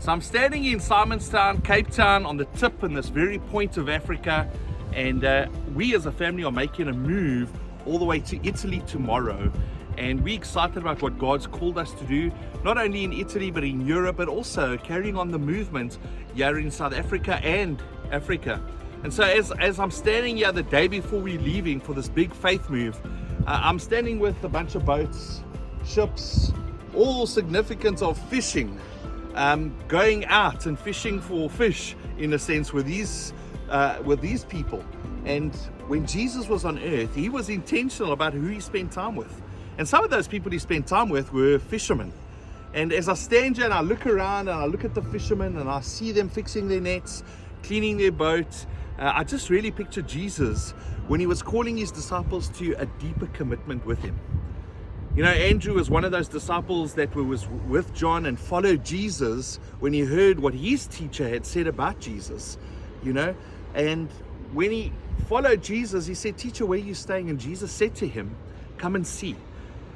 So I'm standing in Simonstown, Cape Town, on the tip in this very point of Africa, and we as a family are making a move all the way to Italy tomorrow, and we're excited about what God's called us to do, not only in Italy but in Europe, but also carrying on the movement here in South Africa and Africa. And so as I'm standing here the day before we're leaving for this big faith move, I'm standing with a bunch of boats, ships, all significance of fishing, going out and fishing for fish, in a sense, with these people. And when Jesus was on earth, he was intentional about who he spent time with. And some of those people he spent time with were fishermen. And as I stand here and I look around and I look at the fishermen and I see them fixing their nets, cleaning their boat, I just really picture Jesus when he was calling his disciples to a deeper commitment with him. You know, Andrew was one of those disciples that was with John and followed Jesus when he heard what his teacher had said about Jesus, you know. And when he followed Jesus, he said, "Teacher, where are you staying?" And Jesus said to him, "Come and see."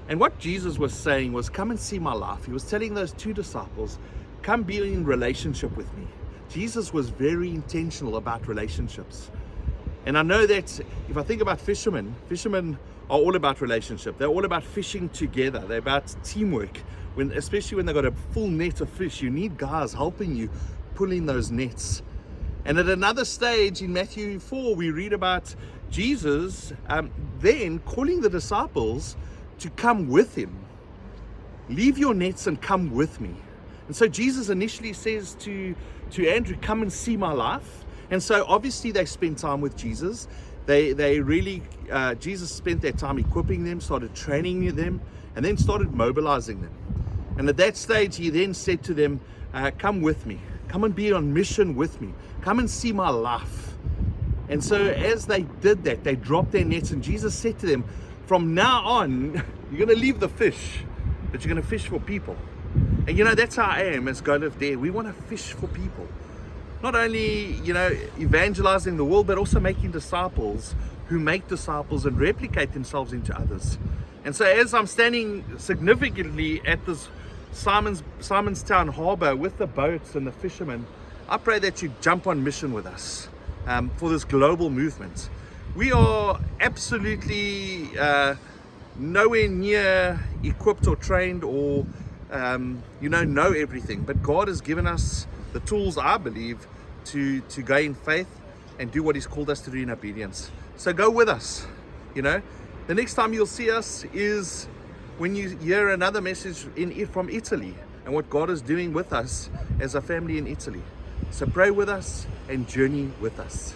And what Jesus was saying was, come and see my life. He was telling those two disciples, come be in relationship with me. Jesus was very intentional about relationships. And I know that if I think about fishermen are all about relationship. They're all about fishing together. They're about teamwork. Especially when they've got a full net of fish, you need guys helping you pulling those nets. And at another stage in Matthew 4, we read about Jesus then calling the disciples to come with him. Leave your nets and come with me. And so Jesus initially says to Andrew, come and see my life. And so obviously they spent time with Jesus. They really, Jesus spent their time equipping them, started training them, and then started mobilizing them. And at that stage, he then said to them, come with me. Come and be on mission with me. Come and see my life. And so as they did that, they dropped their nets, and Jesus said to them, from now on, you're going to leave the fish, but you're going to fish for people. And you know, that's how I am as Go Live There. We want to fish for people. Not only, you know, evangelizing the world, but also making disciples who make disciples and replicate themselves into others. And so as I'm standing significantly at this Simonstown Harbor with the boats and the fishermen, I pray that you jump on mission with us for this global movement. We are absolutely nowhere near equipped or trained or know everything, but God has given us the tools, I believe, to go in faith and do what he's called us to do in obedience. So go with us. You know, the next time you'll see us is when you hear another message from Italy and what God is doing with us as a family in Italy. So pray with us and journey with us.